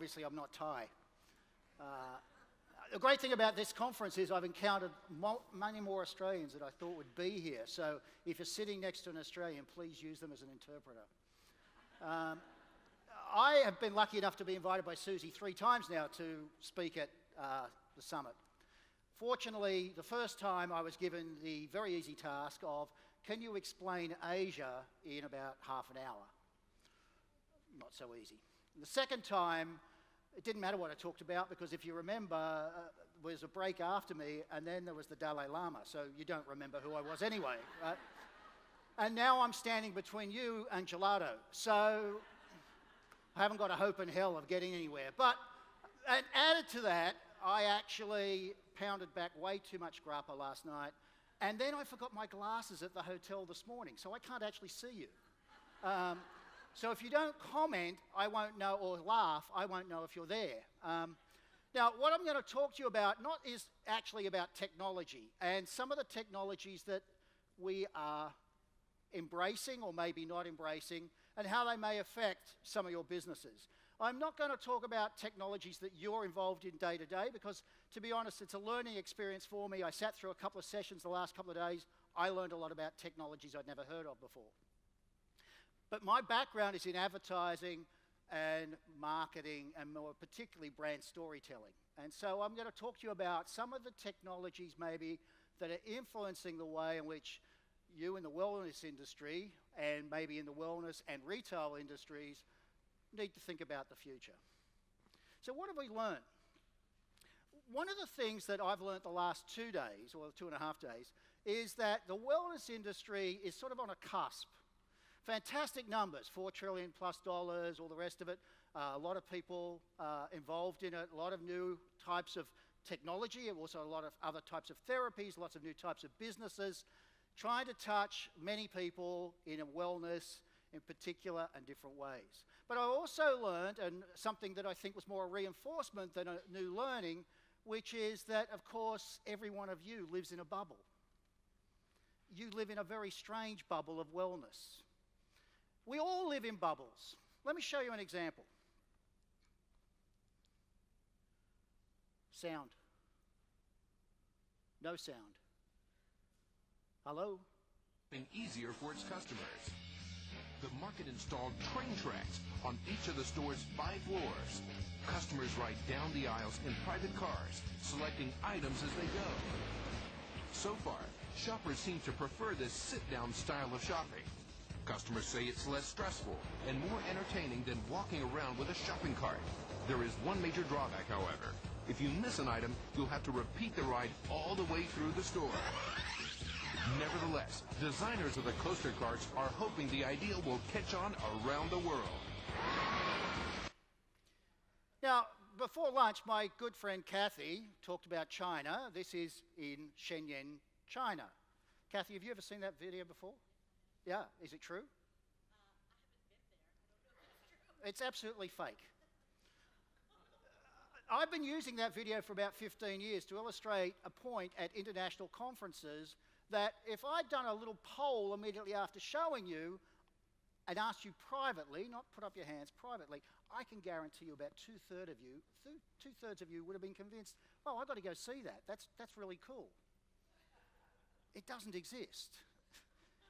obviously I'm not Thai. The great thing about this conference is I've encountered many more Australians that I thought would be here. So if you're sitting next to an Australian, please use them as an interpreter. I have been lucky enough to be invited by Susie 3 times now to speak at the summit. Fortunately, the first time I was given the very easy task of, can you explain Asia in about half an hour? Not so easy. The second time, it didn't matter what I talked about, because if you remember, there was a break after me, and then there was the Dalai Lama, so you don't remember who I was anyway, right? And now I'm standing between you and gelato, so I haven't got a hope in hell of getting anywhere. But added to that, I actually pounded back way too much grappa last night, and then I forgot my glasses at the hotel this morning, so I can't actually see you. So if you don't comment, I won't know, or laugh, I won't know if you're there. Now, what I'm going to talk to you about is actually about technology, and some of the technologies that we are embracing or maybe not embracing, and how they may affect some of your businesses. I'm not going to talk about technologies that you're involved in day to day, because, to be honest, it's a learning experience for me. I sat through a couple of sessions the last couple of days. I learned a lot about technologies I'd never heard of before. But my background is in advertising and marketing, and more particularly brand storytelling. And so I'm going to talk to you about some of the technologies maybe that are influencing the way in which you in the wellness industry, and maybe in the wellness and retail industries, need to think about the future. So what have we learned? One of the things that I've learned the last 2 days, or 2.5 days, is that the wellness industry is sort of on a cusp. Fantastic numbers, $4 trillion plus, all the rest of it. A lot of people involved in it, a lot of new types of technology, and also a lot of other types of therapies, lots of new types of businesses, trying to touch many people in a wellness in particular and different ways. But I also learned, and something that I think was more a reinforcement than a new learning, which is that, of course, every one of you lives in a bubble. You live in a very strange bubble of wellness. We all live in bubbles. Let me show you an example. Sound. No sound. Hello? Easier for its customers. The market installed train tracks on each of the store's 5 floors. Customers ride down the aisles in private cars, selecting items as they go. So far, shoppers seem to prefer this sit-down style of shopping. Customers say it's less stressful and more entertaining than walking around with a shopping cart. There is one major drawback, however. If you miss an item, you'll have to repeat the ride all the way through the store. Nevertheless, designers of the coaster carts are hoping the idea will catch on around the world. Now, before lunch, my good friend Kathy talked about China. This is in Shenyang, China. Kathy, have you ever seen that video before? Yeah, is it true? I haven't been there. I don't know if it's true. It's absolutely fake. I've been using that video for about 15 years to illustrate a point at international conferences that if I'd done a little poll immediately after showing you and asked you privately, not put up your hands, privately, I can guarantee you about two-thirds of you would have been convinced, well, I've got to go see that. That's really cool. It doesn't exist.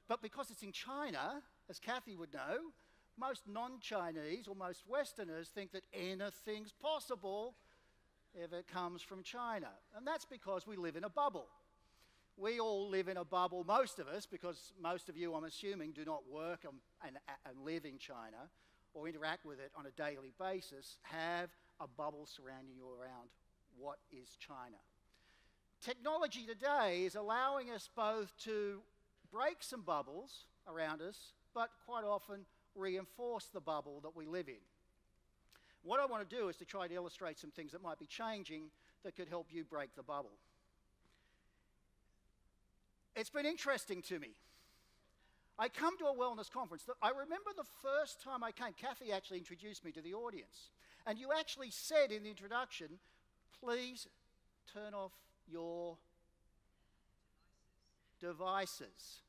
But because it's in China, as Kathy would know, most non-Chinese or most Westerners think that anything's possible if it comes from China. And that's because we live in a bubble. We all live in a bubble, most of us, because most of you, I'm assuming, do not work and live in China or interact with it on a daily basis, have a bubble surrounding you around what is China. Technology today is allowing us both to break some bubbles around us, but quite often reinforce the bubble that we live in. What I want to do is to try to illustrate some things that might be changing that could help you break the bubble. It's been interesting to me. I come to a wellness conference. I remember the first time I came, Kathy actually introduced me to the audience. And you actually said in the introduction, please turn off your devices.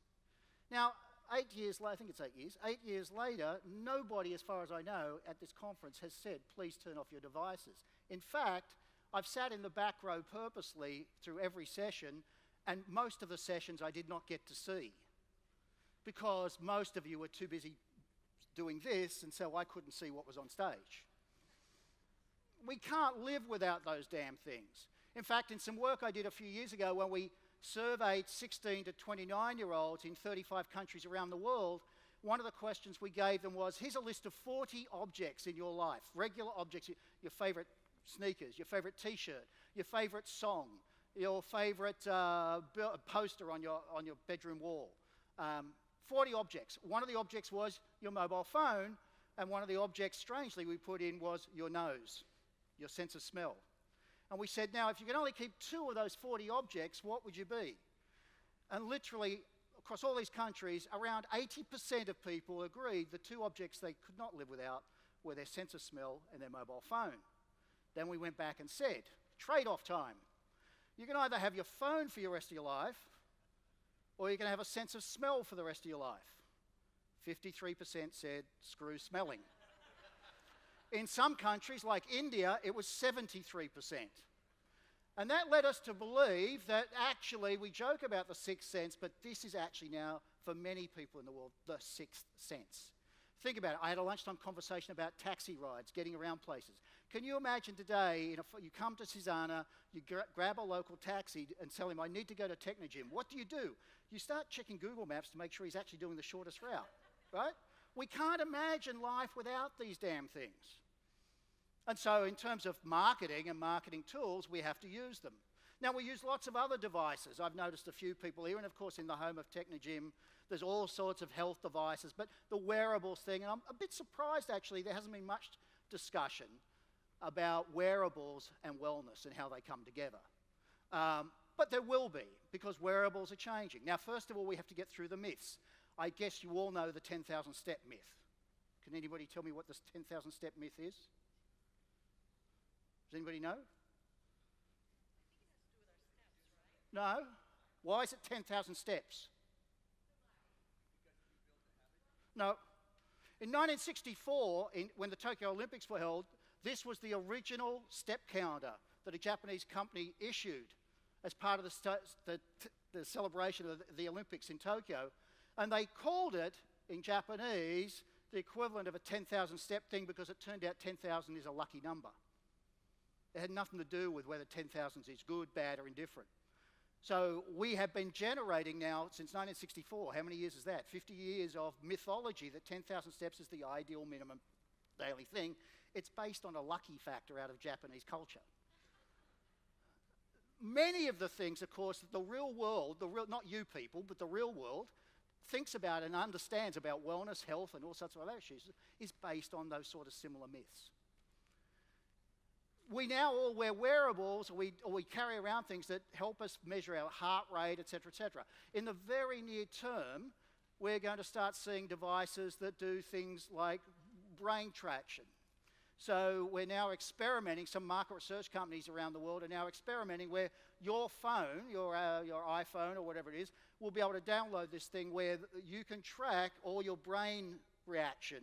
Now, I think it's 8 years, 8 years later, nobody, as far as I know, at this conference has said, please turn off your devices. In fact, I've sat in the back row purposely through every session, and most of the sessions I did not get to see because most of you were too busy doing this, and so I couldn't see what was on stage. We can't live without those damn things. In fact, in some work I did a few years ago when we surveyed 16 to 29-year-olds in 35 countries around the world, one of the questions we gave them was, here's a list of 40 objects in your life, regular objects, your favorite sneakers, your favorite t-shirt, your favorite song, your favorite poster on your bedroom wall. 40 objects. One of the objects was your mobile phone, and one of the objects, strangely, we put in was your nose, your sense of smell. And we said, now, if you could only keep 2 of those 40 objects, what would you be? And literally, across all these countries, around 80% of people agreed the 2 objects they could not live without were their sense of smell and their mobile phone. Then we went back and said, trade-off time. You can either have your phone for the rest of your life, or you can have a sense of smell for the rest of your life. 53% said, screw smelling. In some countries, like India, it was 73%. And that led us to believe that actually, we joke about the sixth sense, but this is actually now, for many people in the world, the sixth sense. Think about it. I had a lunchtime conversation about taxi rides, getting around places. Can you imagine today, you come to Cesena, you grab a local taxi and tell him, I need to go to Technogym. What do? You start checking Google Maps to make sure he's actually doing the shortest route, right? We can't imagine life without these damn things. And so in terms of marketing and marketing tools, we have to use them. Now, we use lots of other devices. I've noticed a few people here, and of course in the home of Technogym, there's all sorts of health devices, but the wearables thing, and I'm a bit surprised actually, there hasn't been much discussion about wearables and wellness and how they come together. But there will be, because wearables are changing. Now, first of all, we have to get through the myths. I guess you all know the 10,000 step myth. Can anybody tell me what this 10,000 step myth is? Does anybody know? No. Why is it 10,000 steps? No. In 1964, when the Tokyo Olympics were held, this was the original step counter that a Japanese company issued as part of the celebration of the Olympics in Tokyo. And they called it, in Japanese, the equivalent of a 10,000 step thing because it turned out 10,000 is a lucky number. It had nothing to do with whether 10,000 is good, bad, or indifferent. So we have been generating now, since 1964, how many years is that? 50 years of mythology that 10,000 steps is the ideal minimum daily thing. It's based on a lucky factor out of Japanese culture. Many of the things, of course, that the real world, not you people, but the real world, thinks about and understands about wellness, health, and all sorts of other issues, is based on those sort of similar myths. We now all wear wearables, or we carry around things that help us measure our heart rate, et cetera, et cetera. In the very near term, we're going to start seeing devices that do things like brain traction. So we're now experimenting, some market research companies around the world are now experimenting where your phone, your iPhone or whatever it is, will be able to download this thing where you can track all your brain reaction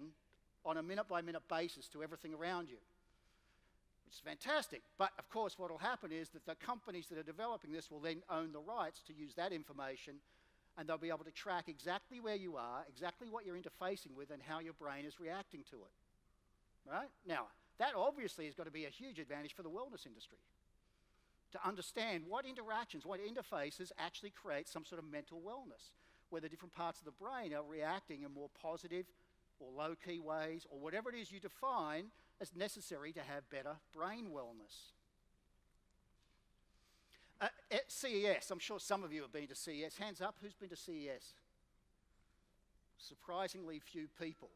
on a minute-by-minute basis to everything around you. Which is fantastic. But of course what will happen is that the companies that are developing this will then own the rights to use that information, and they'll be able to track exactly where you are, exactly what you're interfacing with, and how your brain is reacting to it. Right? Now, that obviously has got to be a huge advantage for the wellness industry. To understand what interactions, what interfaces actually create some sort of mental wellness, where the different parts of the brain are reacting in more positive or low-key ways, or whatever it is you define as necessary to have better brain wellness. At CES, I'm sure some of you have been to CES. Hands up, who's been to CES? Surprisingly few people.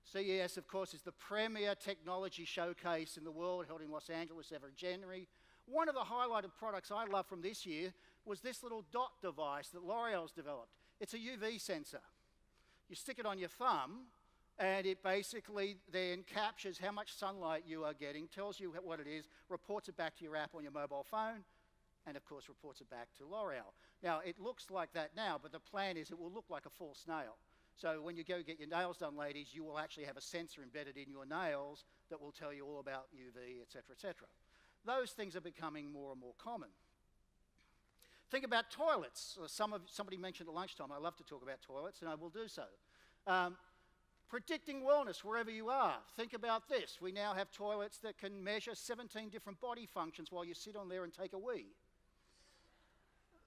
CES, of course, is the premier technology showcase in the world, held in Los Angeles every January. One of the highlighted products I love from this year was this little dot device that L'Oreal's developed. It's a UV sensor. You stick it on your thumb, and it basically then captures how much sunlight you are getting, tells you what it is, reports it back to your app on your mobile phone, and of course reports it back to L'Oreal. Now, it looks like that now, but the plan is it will look like a false nail. So when you go get your nails done, ladies, you will actually have a sensor embedded in your nails that will tell you all about UV, et cetera, et cetera. Those things are becoming more and more common. Think about toilets. Somebody mentioned at lunchtime, I love to talk about toilets, and I will do so. Predicting wellness wherever you are. Think about this. We now have toilets that can measure 17 different body functions while you sit on there and take a wee.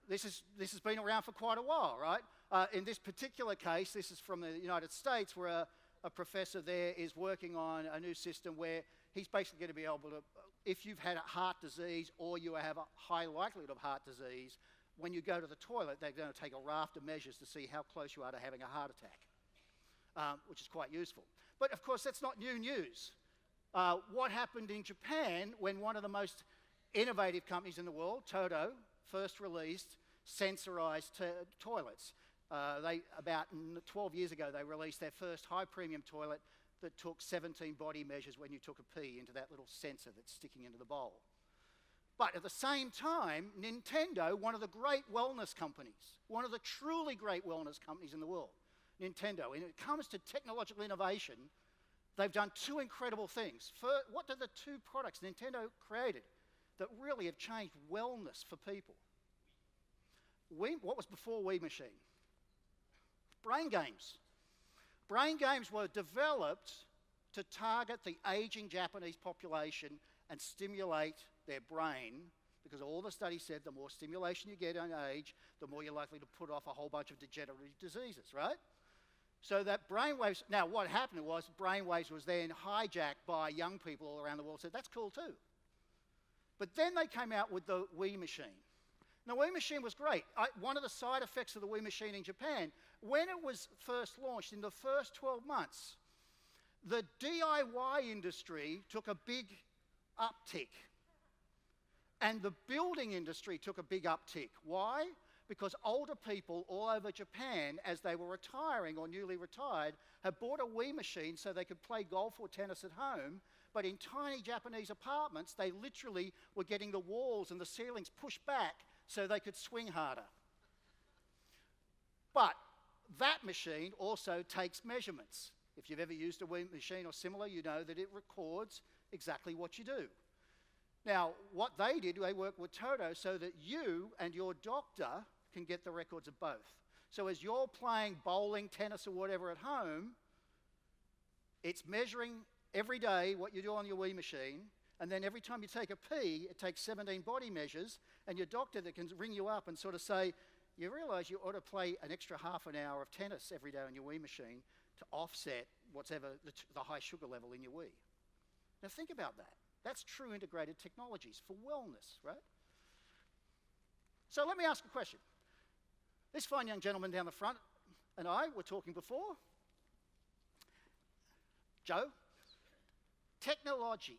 This has been around for quite a while, right? In this particular case, this is from the United States, where a professor there is working on a new system where he's basically going to be able to, if you've had a heart disease or you have a high likelihood of heart disease, when you go to the toilet, they're going to take a raft of measures to see how close you are to having a heart attack, which is quite useful. But of course, that's not new news. What happened in Japan when one of the most innovative companies in the world, Toto, first released sensorized toilets? About 12 years ago, they released their first high-premium toilet that took 17 body measures when you took a pee into that little sensor that's sticking into the bowl. But at the same time, Nintendo, one of the great wellness companies, one of the truly great wellness companies in the world, Nintendo, when it comes to technological innovation, they've done two incredible things. What are the two products Nintendo created that really have changed wellness for people? What was before Wii Machine? Brain games. Brain games were developed to target the aging Japanese population and stimulate their brain, because all the studies said the more stimulation you get in age, the more you're likely to put off a whole bunch of degenerative diseases, right? So that brainwaves, now what happened was brainwaves was then hijacked by young people all around the world, said that's cool too. But then they came out with the Wii Machine. Now, Wii Machine was great. One of the side effects of the Wii Machine in Japan, when it was first launched, in the first 12 months, the DIY industry took a big uptick. And the building industry took a big uptick. Why? Because older people all over Japan, as they were retiring or newly retired, had bought a Wii Machine so they could play golf or tennis at home. But in tiny Japanese apartments, they literally were getting the walls and the ceilings pushed back so they could swing harder. But that machine also takes measurements. If you've ever used a Wii Machine or similar, you know that it records exactly what you do. Now, what they did, they worked with Toto so that you and your doctor can get the records of both. So as you're playing bowling, tennis, or whatever at home, it's measuring every day what you do on your Wii Machine, and then every time you take a pee, it takes 17 body measures, and your doctor that can ring you up and sort of say, you realize you ought to play an extra half an hour of tennis every day on your Wii Machine to offset whatever the high sugar level in your Wii. Now think about that. That's true integrated technologies for wellness, right? So let me ask a question. This fine young gentleman down the front and I were talking before. Joe, technology.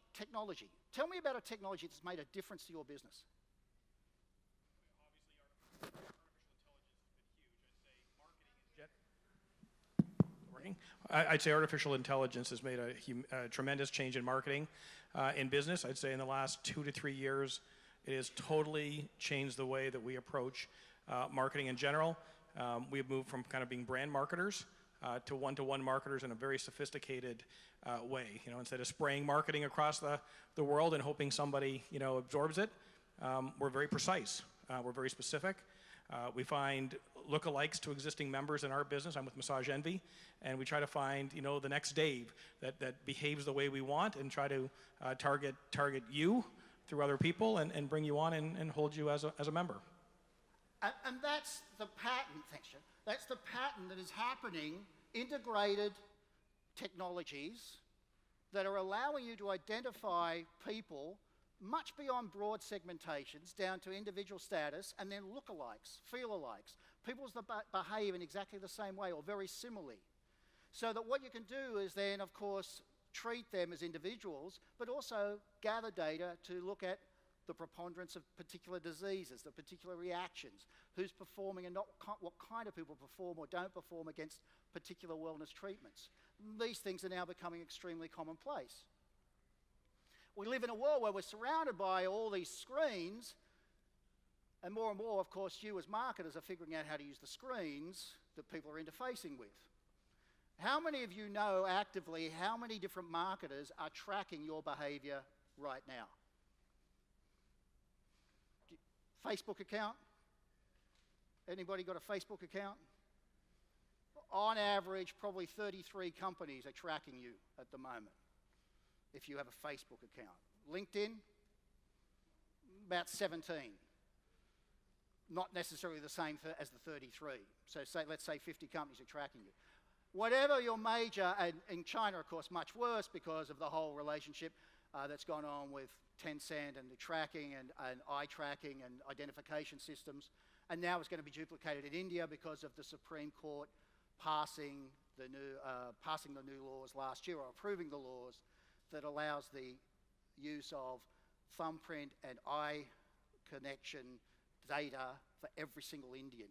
Tell me about a technology that's made a difference to your business. I'd say artificial intelligence has made a tremendous change in marketing in business. I'd say in the last 2 to 3 years, it has totally changed the way that we approach marketing in general. We have moved from kind of being brand marketers to one-to-one marketers in a very sophisticated way. You know, instead of spraying marketing across the world and hoping somebody, you know, absorbs it, we're very precise. We're very specific. We find lookalikes to existing members in our business. I'm with Massage Envy, and we try to find, you know, the next Dave that behaves the way we want and try to target you through other people and bring you on and hold you as a member. And that's the pattern, thanks, Jim. That's the pattern that is happening, integrated technologies that are allowing you to identify people much beyond broad segmentations down to individual status, and then lookalikes, feel-alikes, people that behave in exactly the same way or very similarly. So that what you can do is then, of course, treat them as individuals, but also gather data to look at the preponderance of particular diseases, the particular reactions, who's performing and not what kind of people perform or don't perform against particular wellness treatments. These things are now becoming extremely commonplace. We live in a world where we're surrounded by all these screens, And more, of course, you as marketers are figuring out how to use the screens that people are interfacing with. How many of you know actively how many different marketers are tracking your behavior right now? Facebook account? Anybody got a Facebook account? On average, probably 33 companies are tracking you at the moment if you have a Facebook account. LinkedIn? About 17. Not necessarily the same as the 33. So let's say 50 companies are tracking you. Whatever your major, and in China, of course, much worse because of the whole relationship that's gone on with Tencent and the tracking and eye tracking and identification systems. And now it's going to be duplicated in India because of the Supreme Court passing the new laws last year, or approving the laws that allows the use of thumbprint and eye connection data for every single Indian.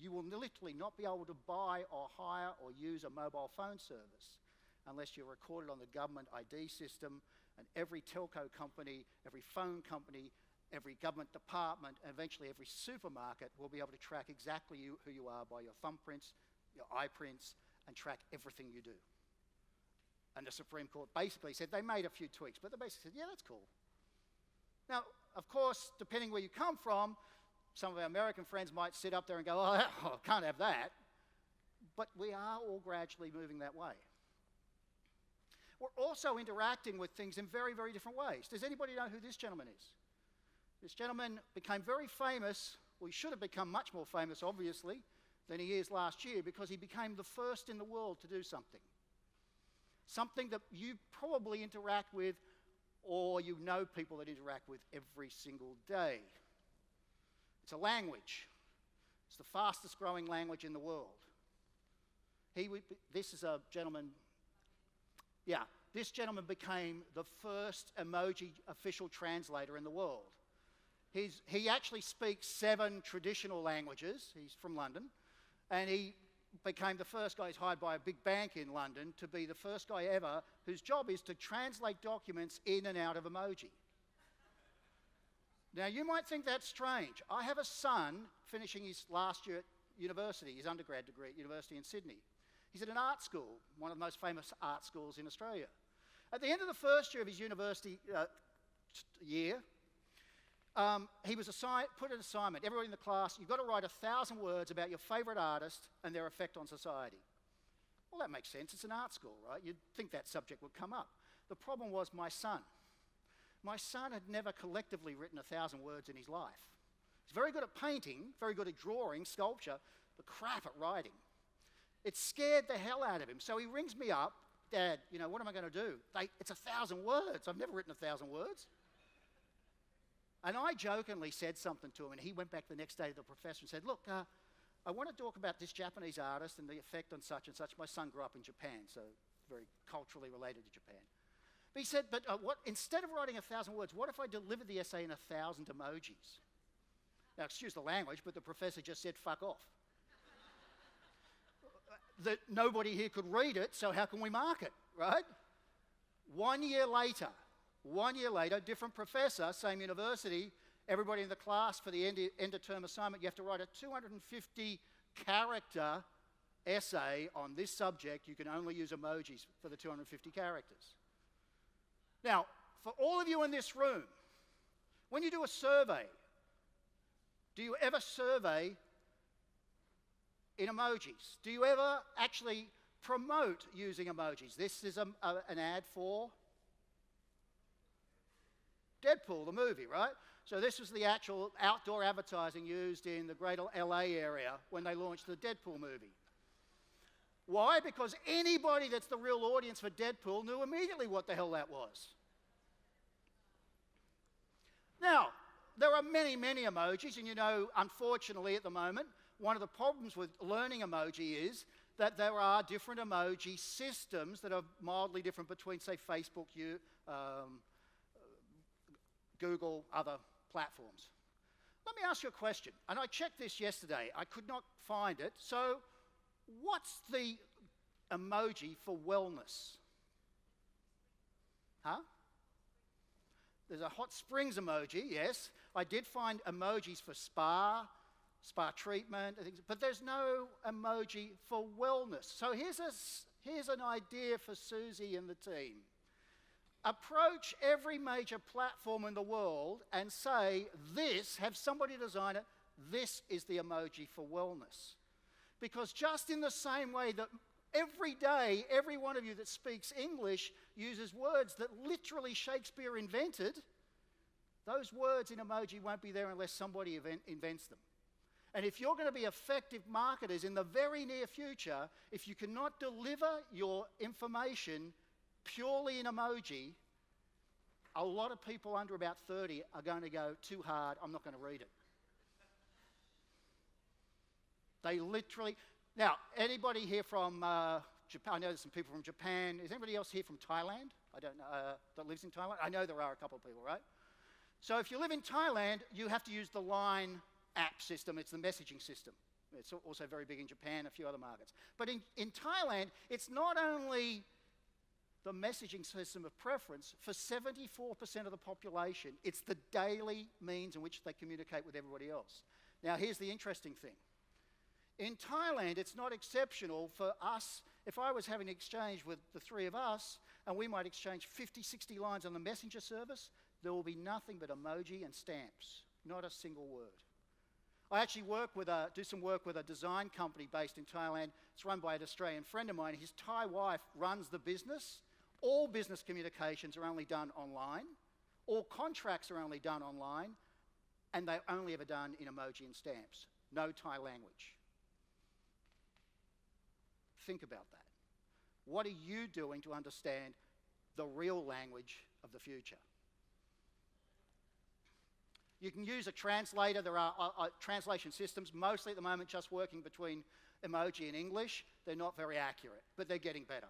You will literally not be able to buy or hire or use a mobile phone service unless you're recorded on the government ID system, and every telco company, every phone company, every government department, and eventually every supermarket will be able to track exactly who you are by your thumbprints, your eye prints, and track everything you do. And the Supreme Court basically said, they made a few tweaks, but they basically said, yeah, that's cool. Now, of course, depending where you come from, some of our American friends might sit up there and go, oh, I can't have that. But we are all gradually moving that way. We're also interacting with things in very, very different ways. Does anybody know who this gentleman is? This gentleman became very famous. Well, he should have become much more famous, obviously, than he is last year, because he became the first in the world to do something. Something that you probably interact with, or you know people that interact with every single day. It's a language. It's the fastest growing language in the world. This is a gentleman, this gentleman became the first emoji official translator in the world. He actually speaks 7 traditional languages. He's from London. And he became the first guy. He's hired by a big bank in London to be the first guy ever whose job is to translate documents in and out of emoji. Now, you might think that's strange. I have a son finishing his last year at university, his undergrad degree at university in Sydney. He's at an art school, one of the most famous art schools in Australia. At the end of the first year of his university year, he was put an assignment. Everybody in the class, you've got to write 1,000 words about your favourite artist and their effect on society. Well, that makes sense. It's an art school, right? You'd think that subject would come up. The problem was my son. My son had never collectively written 1,000 words in his life. He's very good at painting, very good at drawing, sculpture, but crap at writing. It scared the hell out of him. So he rings me up, Dad, what am I going to do? It's 1,000 words. I've never written 1,000 words. And I jokingly said something to him, and he went back the next day to the professor and said, look, I want to talk about this Japanese artist and the effect on such and such. My son grew up in Japan, so very culturally related to Japan. But he said, instead of writing 1,000 words, what if I delivered the essay in 1,000 emojis? Now, excuse the language, but the professor just said, fuck off. That nobody here could read it, so how can we mark it, right? 1 year later, different professor, same university, everybody in the class for the end of term assignment, you have to write a 250-character essay on this subject. You can only use emojis for the 250 characters. Now, for all of you in this room, when you do a survey, do you ever survey in emojis? Do you ever actually promote using emojis? This is an ad for Deadpool, the movie, right? So this was the actual outdoor advertising used in the greater LA area when they launched the Deadpool movie. Why? Because anybody that's the real audience for Deadpool knew immediately what the hell that was. Now, there are many, many emojis, and unfortunately at the moment, one of the problems with learning emoji is that there are different emoji systems that are mildly different between, say, Facebook, Google, other platforms. Let me ask you a question. And I checked this yesterday. I could not find it. So what's the emoji for wellness? Huh? There's a hot springs emoji, yes. I did find emojis for spa treatment, and things, but there's no emoji for wellness. So here's an idea for Susie and the team. Approach every major platform in the world and say, have somebody design it, this is the emoji for wellness. Because just in the same way that every day, every one of you that speaks English uses words that literally Shakespeare invented, those words in emoji won't be there unless somebody invents them. And if you're going to be effective marketers in the very near future, if you cannot deliver your information purely in emoji, a lot of people under about 30 are going to go, too hard, I'm not going to read it. They literally... Now, anybody here from Japan? I know there's some people from Japan. Is anybody else here from Thailand? I don't know, that lives in Thailand? I know there are a couple of people, right? So if you live in Thailand, you have to use the Line app system. It's the messaging system. It's also very big in Japan, a few other markets. But in Thailand, it's not only the messaging system of preference. For 74% of the population, it's the daily means in which they communicate with everybody else. Now, here's the interesting thing. In Thailand, it's not exceptional for us, if I was having an exchange with the three of us, and we might exchange 50, 60 lines on the messenger service, there will be nothing but emoji and stamps, not a single word. I actually do some work with a design company based in Thailand. It's run by an Australian friend of mine. His Thai wife runs the business. All business communications are only done online. All contracts are only done online. And they're only ever done in emoji and stamps. No Thai language. Think about that. What are you doing to understand the real language of the future? You can use a translator. There are translation systems, mostly at the moment just working between emoji and English. They're not very accurate, but they're getting better.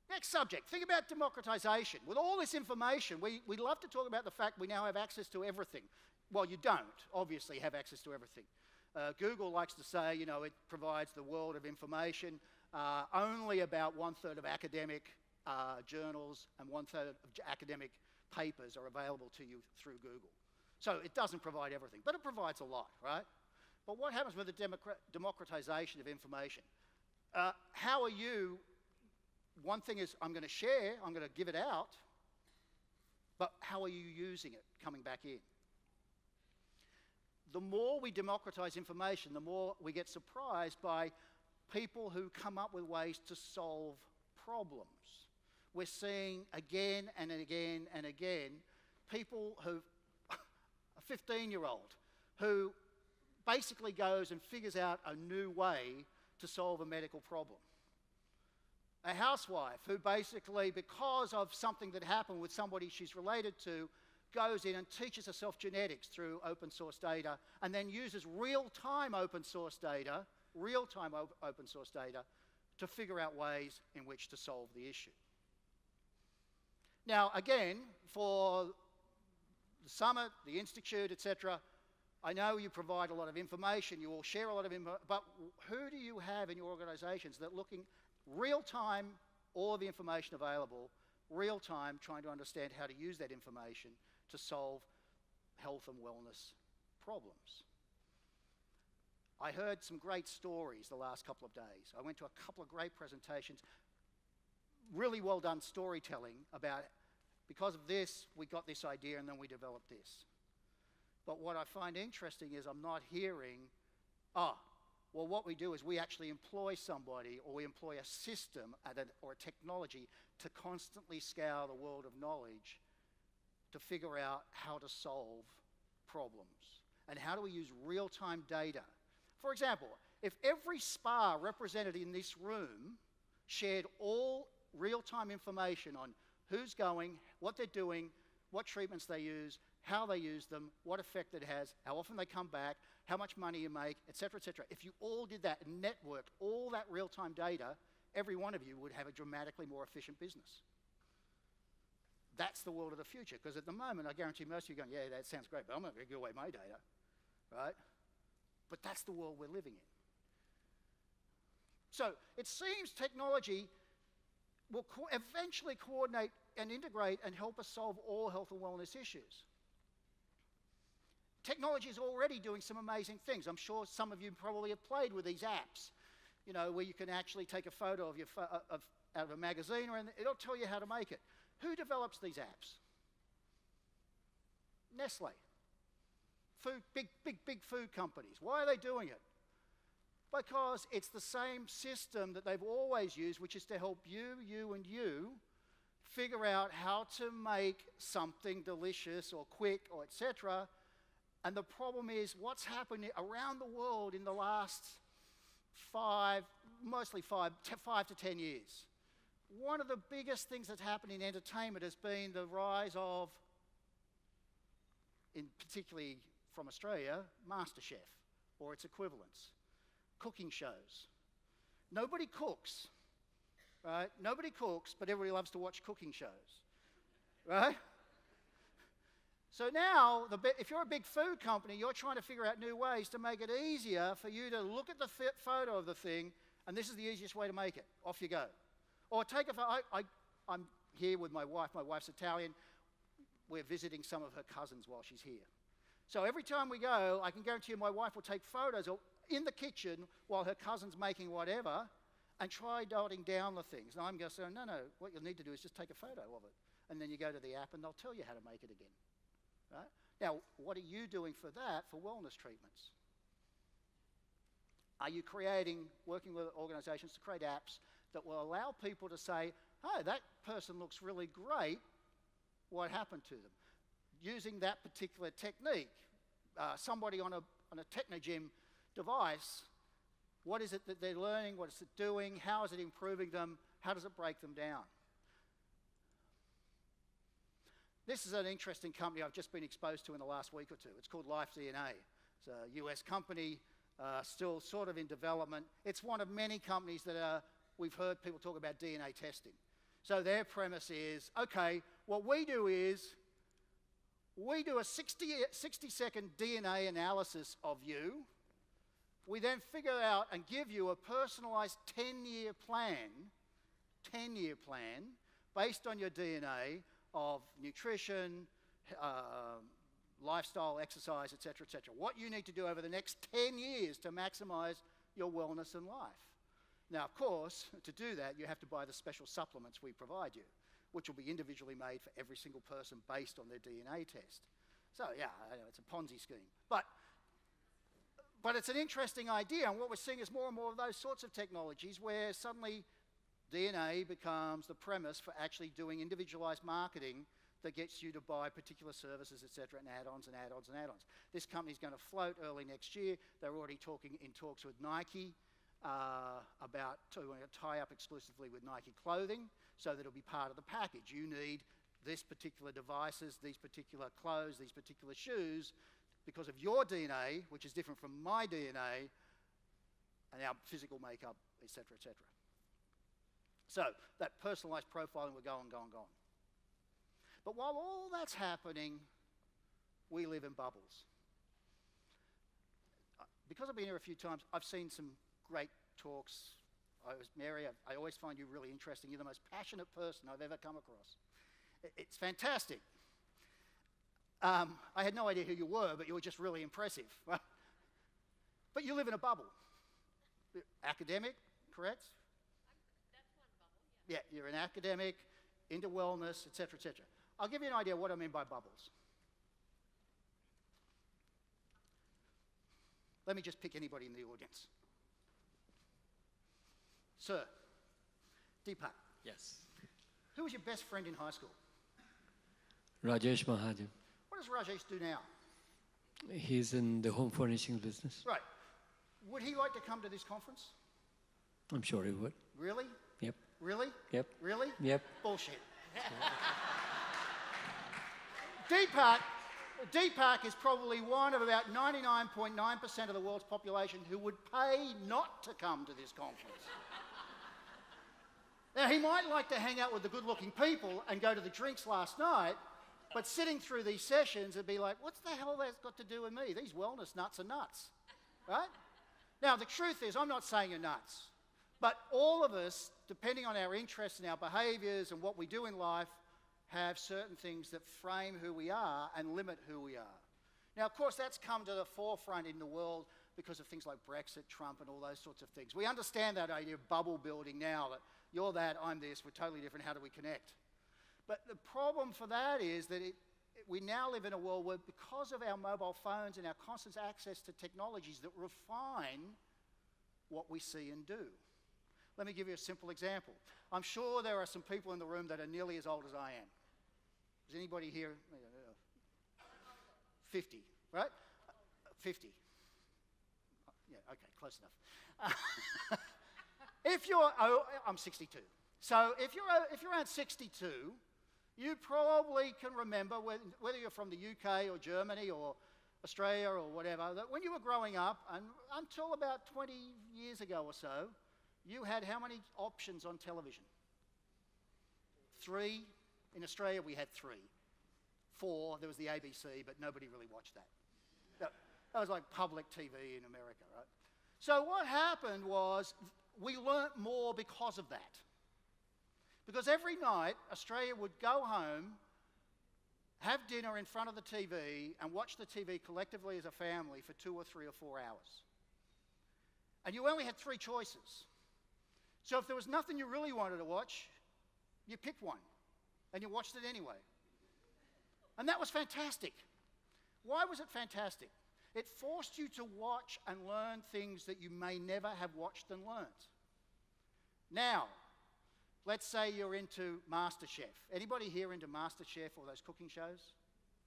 Next subject, think about democratization. With all this information, we love to talk about the fact we now have access to everything. Well, you don't, obviously, have access to everything. Google likes to say, it provides the world of information. Only about 1/3 of academic journals and 1/3 of academic papers are available to you through Google. So it doesn't provide everything, but it provides a lot, right? But what happens with the democratization of information? How are you? One thing is I'm going to share, I'm going to give it out, but how are you using it coming back in? The more we democratize information, the more we get surprised by people who come up with ways to solve problems. We're seeing again and again and again people who, a 15-year-old, who basically goes and figures out a new way to solve a medical problem. A housewife who basically, because of something that happened with somebody she's related to, goes in and teaches herself genetics through open source data and then uses real-time open source data to figure out ways in which to solve the issue. Now, again, for the summit, the institute, etc., I know you provide a lot of information, you all share a lot of info, but who do you have in your organizations that looking real-time, all of the information available, real-time, trying to understand how to use that information to solve health and wellness problems? I heard some great stories the last couple of days. I went to a couple of great presentations, really well done storytelling about, because of this, we got this idea and then we developed this. But what I find interesting is I'm not hearing, well, what we do is we actually employ somebody or we employ a system or a technology to constantly scour the world of knowledge to figure out how to solve problems. And how do we use real-time data? For example, if every spa represented in this room shared all real-time information on who's going, what they're doing, what treatments they use, how they use them, what effect it has, how often they come back, how much money you make, etc., etc. If you all did that and networked all that real-time data, every one of you would have a dramatically more efficient business. That's the world of the future, because at the moment, I guarantee most of you are going, yeah, that sounds great, but I'm not going to give away my data, right? But that's the world we're living in. So it seems technology will eventually coordinate and integrate and help us solve all health and wellness issues. Technology is already doing some amazing things. I'm sure some of you probably have played with these apps, you know, where you can actually take a photo of out of a magazine, and it'll tell you how to make it. Who develops these apps? Nestle. Big food companies. Why are they doing it? Because it's the same system that they've always used, which is to help you figure out how to make something delicious or quick or etc. And the problem is what's happened around the world in the last 5 to 10 years. One of the biggest things that's happened in entertainment has been the rise of, particularly from Australia, MasterChef or its equivalents, cooking shows. Nobody cooks, right? Nobody cooks, but everybody loves to watch cooking shows, right? So now, if you're a big food company, you're trying to figure out new ways to make it easier for you to look at the photo of the thing, and this is the easiest way to make it. Off you go. Or take a photo. I'm here with my wife. My wife's Italian. We're visiting some of her cousins while she's here. So every time we go, I can guarantee you my wife will take photos in the kitchen while her cousin's making whatever and try dotting down the things. And I'm going to say, no, what you'll need to do is just take a photo of it. And then you go to the app and they'll tell you how to make it again. Right? Now, what are you doing for that for wellness treatments? Are you working with organizations to create apps that will allow people to say, oh, that person looks really great, what happened to them? Using that particular technique, somebody on a Technogym device, what is it that they're learning, what is it doing, how is it improving them, how does it break them down? This is an interesting company I've just been exposed to in the last week or two. It's called LifeDNA. It's a US company, still sort of in development. It's one of many companies that we've heard people talk about DNA testing. So their premise is, okay, what we do is we do a 60-second DNA analysis of you. We then figure out and give you a personalized 10-year plan based on your DNA of nutrition, lifestyle, exercise, etc., etc. What you need to do over the next 10 years to maximize your wellness and life. Now, of course, to do that, you have to buy the special supplements we provide you, which will be individually made for every single person based on their DNA test. So, yeah, I know it's a Ponzi scheme. But it's an interesting idea, and what we're seeing is more and more of those sorts of technologies where suddenly DNA becomes the premise for actually doing individualized marketing that gets you to buy particular services, etc., and add-ons and add-ons and add-ons. This company's going to float early next year. They're already in talks with Nike about doing a tie-up exclusively with Nike clothing so that it'll be part of the package. You need this particular devices, these particular clothes, these particular shoes because of your DNA, which is different from my DNA, and our physical makeup, etc., etc. So that personalized profiling will go on. But while all that's happening, we live in bubbles. Because I've been here a few times, I've seen some great talks. Mary, I always find you really interesting. You're the most passionate person I've ever come across. It's fantastic. I had no idea who you were, but you were just really impressive. Right? But you live in a bubble. Academic, correct? That's one bubble, yeah. Yeah, you're an academic, into wellness, etc., etc. I'll give you an idea of what I mean by bubbles. Let me just pick anybody in the audience. Sir, Deepak, Yes. who was your best friend in high school? Rajesh Mahajan. What does Rajesh do now? He's in the home furnishing business. Right. Would he like to come to this conference? I'm sure he would. Really? Yep. Really? Yep. Really? Yep. Bullshit. Deepak is probably one of about 99.9% of the world's population who would pay not to come to this conference. Now, he might like to hang out with the good-looking people and go to the drinks last night, but sitting through these sessions, it'd be like, what's the hell that's got to do with me? These wellness nuts are nuts, right? Now, the truth is, I'm not saying you're nuts. But all of us, depending on our interests and our behaviours and what we do in life, have certain things that frame who we are and limit who we are. Now, of course, that's come to the forefront in the world because of things like Brexit, Trump, and all those sorts of things. We understand that idea of bubble building now, that you're that, I'm this, we're totally different, how do we connect? But the problem for that is that we now live in a world where, because of our mobile phones and our constant access to technologies that refine what we see and do. Let me give you a simple example. I'm sure there are some people in the room that are nearly as old as I am. Is anybody here? 50, right? 50. Yeah, okay, close enough. I'm 62. So if you're around 62, you probably can remember, whether you're from the UK or Germany or Australia or whatever, that when you were growing up, and until about 20 years ago or so, you had how many options on television? 3. In Australia, we had 3. 4, there was the ABC, but nobody really watched that. That was like public TV in America, right? So what happened was we learnt more because of that. Because every night, Australia would go home, have dinner in front of the TV, and watch the TV collectively as a family for 2 or 3 or 4 hours. And you only had 3 choices. So if there was nothing you really wanted to watch, you picked one, and you watched it anyway. And that was fantastic. Why was it fantastic? It forced you to watch and learn things that you may never have watched and learnt. Now, let's say you're into MasterChef. Anybody here into MasterChef or those cooking shows?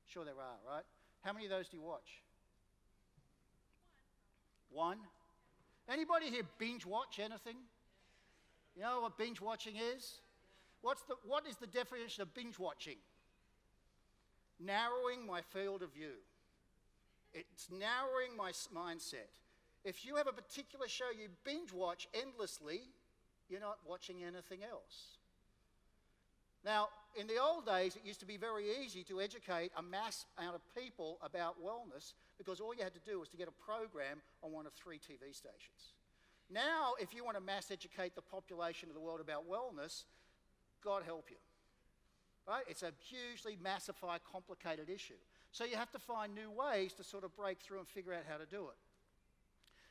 Sure there are, right? How many of those do you watch? One? Anybody here binge watch anything? You know what binge watching is? What is the definition of binge watching? Narrowing my field of view. It's narrowing my mindset. If you have a particular show you binge watch endlessly, you're not watching anything else. Now, in the old days, it used to be very easy to educate a mass amount of people about wellness because all you had to do was to get a program on one of 3 TV stations. Now, if you want to mass educate the population of the world about wellness, God help you. Right? It's a hugely massified, complicated issue. So you have to find new ways to sort of break through and figure out how to do it.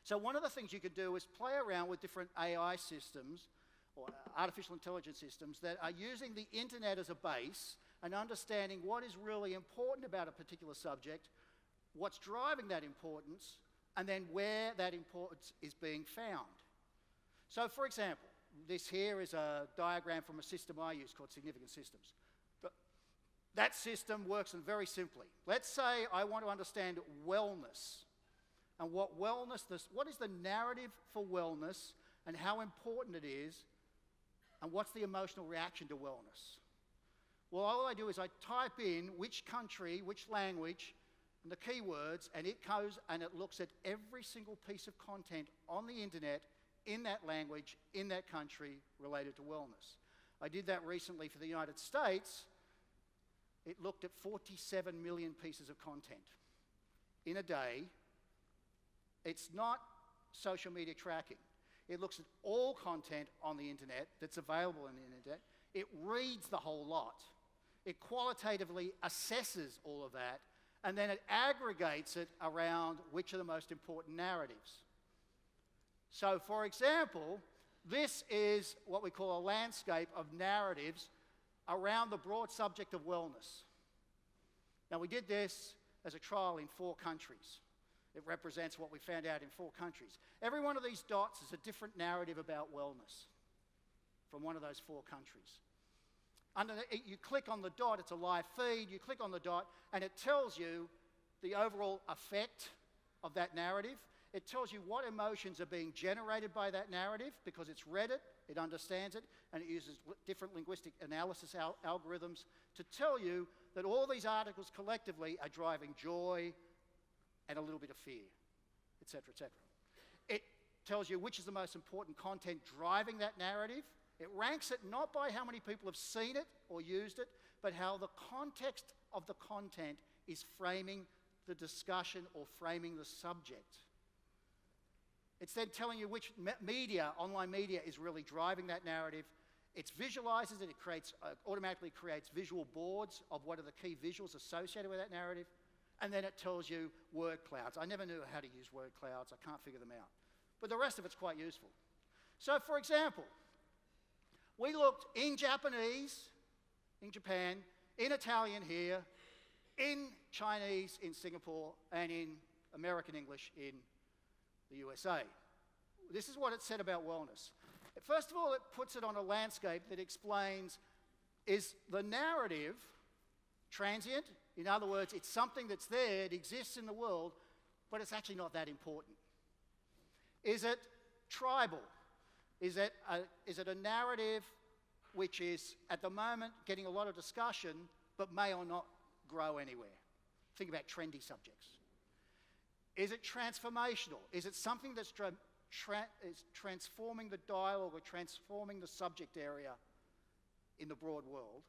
So one of the things you could do is play around with different AI systems or artificial intelligence systems that are using the internet as a base and understanding what is really important about a particular subject, what's driving that importance, and then where that importance is being found. So for example, this here is a diagram from a system I use called Significant Systems. That system works very simply. Let's say I want to understand wellness and what is the narrative for wellness and how important it is and what's the emotional reaction to wellness. Well, all I do is I type in which country, which language, and the keywords, and it goes and it looks at every single piece of content on the internet in that language, in that country, related to wellness. I did that recently for the United States. It looked at 47 million pieces of content in a day. It's not social media tracking. It looks at all content on the internet that's available on the internet. It reads the whole lot. It qualitatively assesses all of that, and then it aggregates it around which are the most important narratives. So, for example, this is what we call a landscape of narratives around the broad subject of wellness. Now, we did this as a trial in 4 countries. It represents what we found out in 4 countries. Every one of these dots is a different narrative about wellness from one of those 4 countries. You click on the dot, it's a live feed, you click on the dot, and it tells you the overall effect of that narrative. It tells you what emotions are being generated by that narrative because it's read it, it understands it, and it uses different linguistic analysis algorithms to tell you that all these articles collectively are driving joy and a little bit of fear, etc., etc. It tells you which is the most important content driving that narrative. It ranks it not by how many people have seen it or used it, but how the context of the content is framing the discussion or framing the subject. It's then telling you which media, online media, is really driving that narrative. It visualizes it, automatically creates visual boards of what are the key visuals associated with that narrative, and then it tells you word clouds. I never knew how to use word clouds, I can't figure them out. But the rest of it's quite useful. So for example, we looked in Japanese, in Japan, in Italian here, in Chinese in Singapore, and in American English in the USA. This is what it said about wellness. First of all, it puts it on a landscape that explains, is the narrative transient? In other words, it's something that's there, it exists in the world, but it's actually not that important. Is it tribal? Is it a narrative which is, at the moment, getting a lot of discussion, but may or not grow anywhere? Think about trendy subjects. Is it transformational? Is it something that's transforming the dialogue or transforming the subject area in the broad world?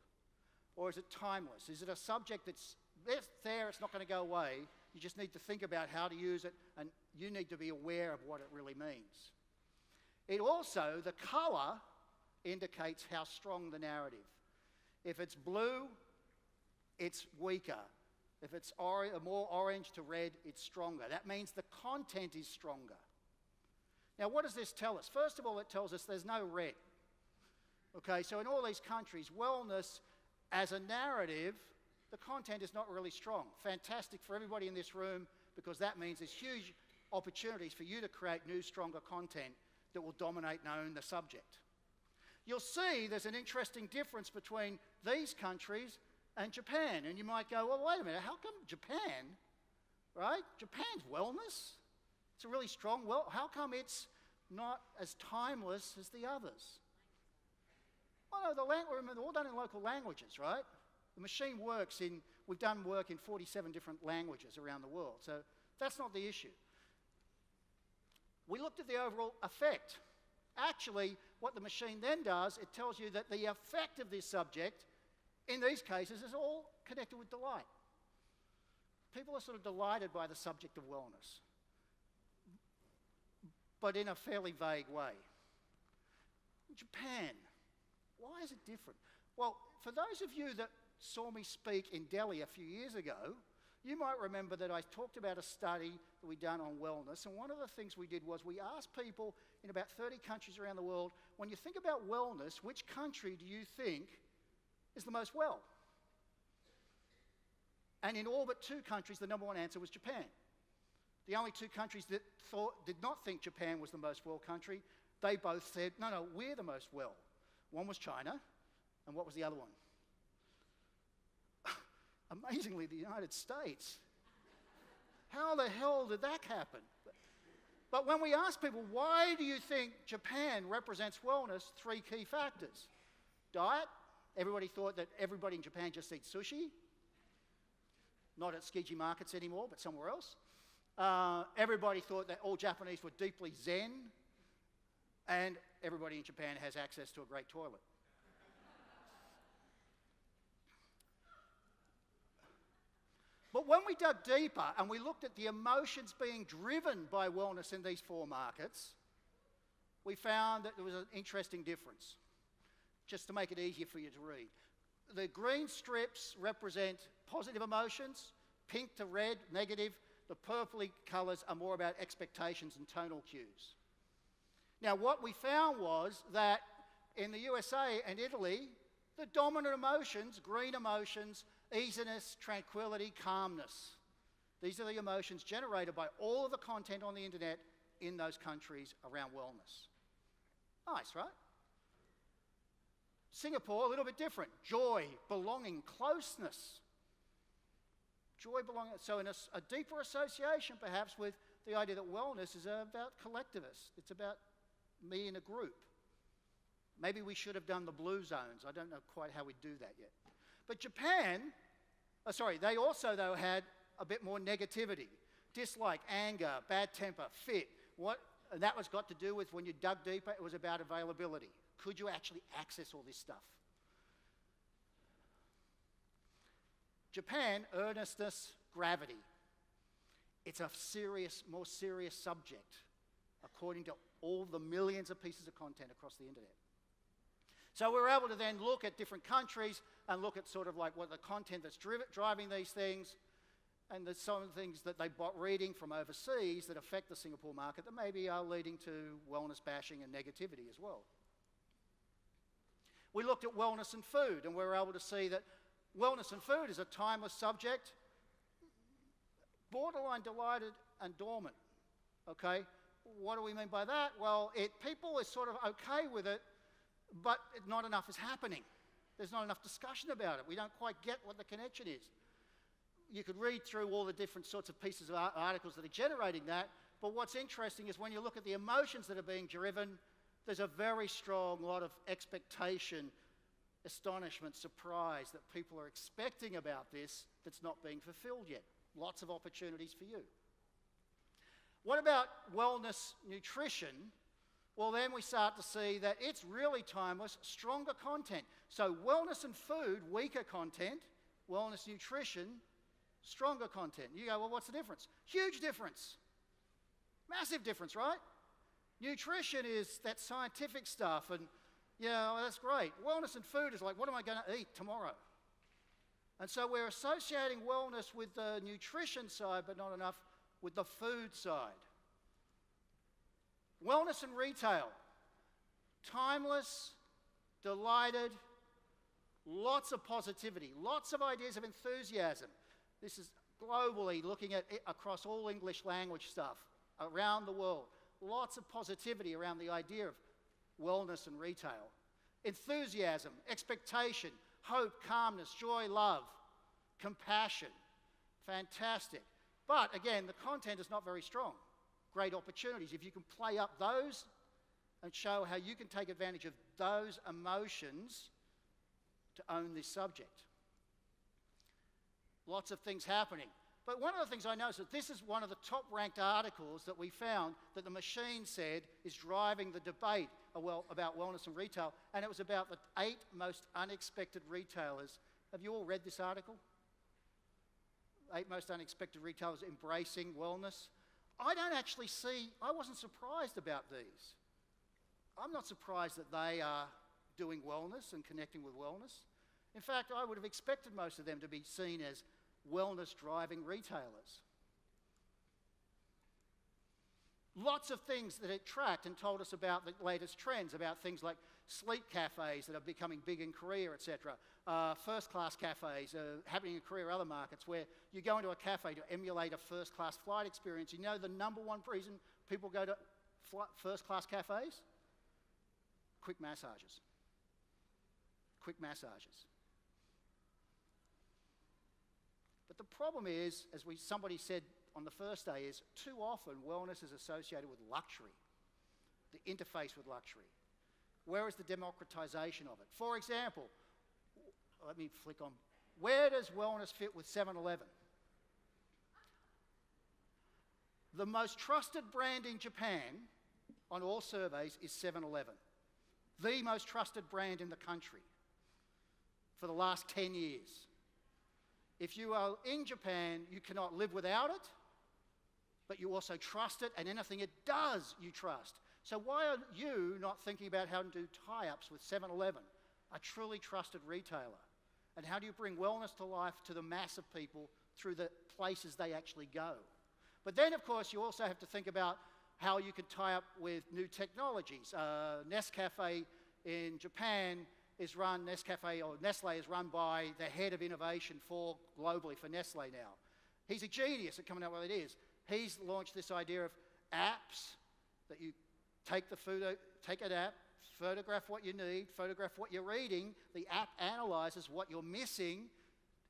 Or is it timeless? Is it a subject that's there, it's not going to go away, you just need to think about how to use it, and you need to be aware of what it really means. It also, the colour indicates how strong the narrative. If it's blue, it's weaker. If it's more orange to red, it's stronger. That means the content is stronger. Now, what does this tell us? First of all, it tells us there's no red. Okay, so in all these countries, wellness as a narrative, the content is not really strong. Fantastic for everybody in this room, because that means there's huge opportunities for you to create new, stronger content that will dominate and own the subject. You'll see there's an interesting difference between these countries and Japan. And you might go, well, wait a minute, how come Japan, right? Japan's wellness, it's a really strong, how come it's not as timeless as the others? Well, no, they're all done in local languages, right? The machine works we've done work in 47 different languages around the world, so that's not the issue. We looked at the overall effect. Actually, what the machine then does, it tells you that the effect of this subject, in these cases, is all connected with delight. People are sort of delighted by the subject of wellness, but in a fairly vague way. Japan, why is it different? Well, for those of you that saw me speak in Delhi a few years ago, you might remember that I talked about a study that we'd done on wellness, and one of the things we did was we asked people in about 30 countries around the world, when you think about wellness, which country do you think is the most well? And in all but 2 countries, the number one answer was Japan. The only 2 countries that did not think Japan was the most well country, they both said, no, we're the most well. One was China, and what was the other one? Amazingly, the United States. How the hell did that happen? But when we asked people, why do you think Japan represents wellness? 3 key factors. Diet. Everybody thought that everybody in Japan just eats sushi. Not at Tsukiji markets anymore, but somewhere else. Everybody thought that all Japanese were deeply Zen. And everybody in Japan has access to a great toilet. But when we dug deeper and we looked at the emotions being driven by wellness in these 4 markets, we found that there was an interesting difference, just to make it easier for you to read. The green strips represent positive emotions, pink to red, negative. The purpley colours are more about expectations and tonal cues. Now, what we found was that in the USA and Italy, the dominant emotions, green emotions, easiness, tranquility, calmness. These are the emotions generated by all of the content on the internet in those countries around wellness. Nice, right? Singapore, a little bit different. Joy, belonging, closeness. Joy, belonging. So in a deeper association, perhaps, with the idea that wellness is about collectivist. It's about me in a group. Maybe we should have done the blue zones. I don't know quite how we do that yet. But Japan, they also, though, had a bit more negativity. Dislike, anger, bad temper, fit. And that was got to do with, when you dug deeper, it was about availability. Could you actually access all this stuff? Japan, earnestness, gravity. It's a more serious subject. according to all the millions of pieces of content across the internet. So we're able to then look at different countries and look at sort of like what the content that's driving these things, and there's some things that they bought reading from overseas that affect the Singapore market that maybe are leading to wellness bashing and negativity as well. We looked at wellness and food, and we were able to see that wellness and food is a timeless subject, borderline delighted and dormant, okay? What do we mean by that? Well, people are sort of okay with it, but not enough is happening. There's not enough discussion about it. We don't quite get what the connection is. You could read through all the different sorts of pieces of articles that are generating that, but what's interesting is when you look at the emotions that are being driven, there's a very strong lot of expectation, astonishment, surprise that people are expecting about this that's not being fulfilled yet. Lots of opportunities for you. What about wellness nutrition? Well, then we start to see that it's really timeless, stronger content. So wellness and food, weaker content. Wellness nutrition, stronger content. You go, well, what's the difference? Huge difference. Massive difference, right? Nutrition is that scientific stuff, and yeah, well, that's great. Wellness and food is like, what am I going to eat tomorrow? And so we're associating wellness with the nutrition side, but not enough with the food side. Wellness and retail. Timeless, delighted, lots of positivity, lots of ideas of enthusiasm. This is globally looking at it across all English language stuff around the world. Lots of positivity around the idea of wellness and retail. Enthusiasm, expectation, hope, calmness, joy, love, compassion. Fantastic. But again, the content is not very strong. Great opportunities. If you can play up those and show how you can take advantage of those emotions to own this subject. Lots of things happening. But one of the things I noticed is this is one of the top-ranked articles that we found that the machine said is driving the debate about wellness and retail, and it was about the 8 most unexpected retailers. Have you all read this article? 8 most unexpected retailers embracing wellness. I wasn't surprised about these. I'm not surprised that they are doing wellness and connecting with wellness. In fact, I would have expected most of them to be seen as wellness-driving retailers. Lots of things that it tracked and told us about the latest trends, about things like sleep cafes that are becoming big in Korea, etc. First-class cafes are happening in Korea or other markets where you go into a cafe to emulate a first-class flight experience. You know the number one reason people go to first-class cafes? Quick massages. Quick massages. But the problem is, as somebody said on the first day, is too often wellness is associated with luxury, the interface with luxury. Where is the democratization of it? For example, let me flick on. Where does wellness fit with 7-Eleven? The most trusted brand in Japan on all surveys is 7-Eleven. The most trusted brand in the country for the last 10 years. If you are in Japan, you cannot live without it, but you also trust it, and anything it does, you trust. So why are you not thinking about how to do tie-ups with 7-Eleven, a truly trusted retailer? And how do you bring wellness to life to the mass of people through the places they actually go? But then, of course, you also have to think about how you can tie up with new technologies. Nescafe in Japan is run, Nestle is run by the head of innovation globally for Nestle now. He's a genius at coming up with what it is. He's launched this idea of apps that you take an app, photograph what you need, photograph what you're eating. The app analyzes what you're missing,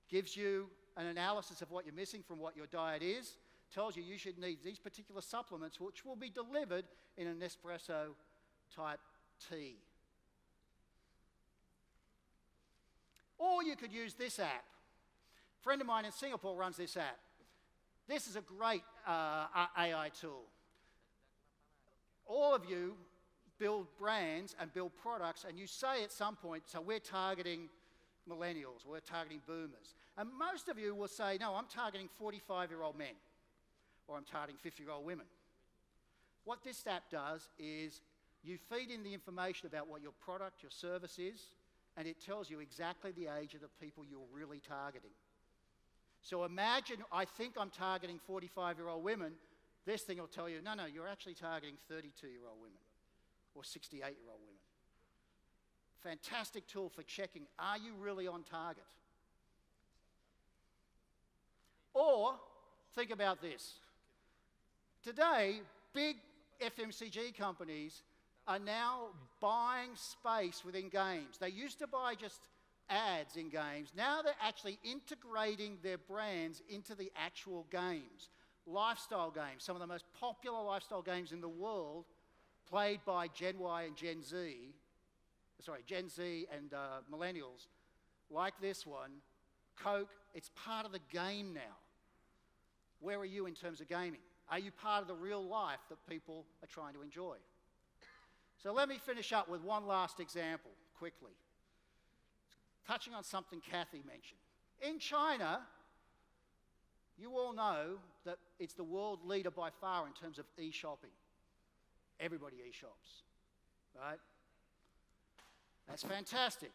gives you an analysis of what you're missing from what your diet is, tells you you should need these particular supplements, which will be delivered in an espresso type tea. Or you could use this app. A friend of mine in Singapore runs this app. This is a great AI tool. All of you build brands and build products, and you say at some point, so we're targeting millennials, we're targeting boomers. And most of you will say, no, I'm targeting 45-year-old men, or I'm targeting 50-year-old women. What this app does is you feed in the information about what your product, your service is, and it tells you exactly the age of the people you're really targeting. So imagine, I think I'm targeting 45-year-old women. This thing will tell you, no, you're actually targeting 32-year-old women or 68-year-old women. Fantastic tool for checking, are you really on target? Or, think about this. Today, big FMCG companies are now buying space within games. They used to buy just ads in games. Now they're actually integrating their brands into the actual games. Lifestyle games, some of the most popular lifestyle games in the world, played by Gen Y and Gen Z and millennials, like this one, Coke, it's part of the game now. Where are you in terms of gaming? Are you part of the real life that people are trying to enjoy? So let me finish up with one last example, quickly. Touching on something Kathy mentioned. In China, you all know that it's the world leader by far in terms of e-shopping. Everybody e-shops, right? That's fantastic.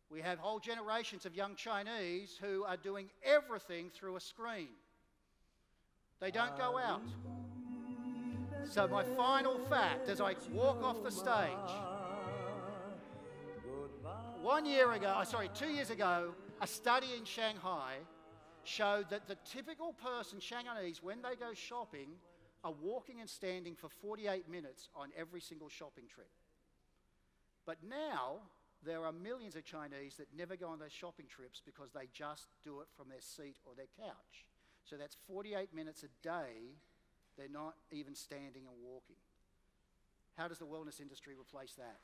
We have whole generations of young Chinese who are doing everything through a screen. They don't go out. So my final fact, as I walk off the stage, 2 years ago, a study in Shanghai showed that the typical person, Shanghainese, when they go shopping, are walking and standing for 48 minutes on every single shopping trip. But now, there are millions of Chinese that never go on those shopping trips because they just do it from their seat or their couch. So that's 48 minutes a day. They're not even standing and walking. How does the wellness industry replace that?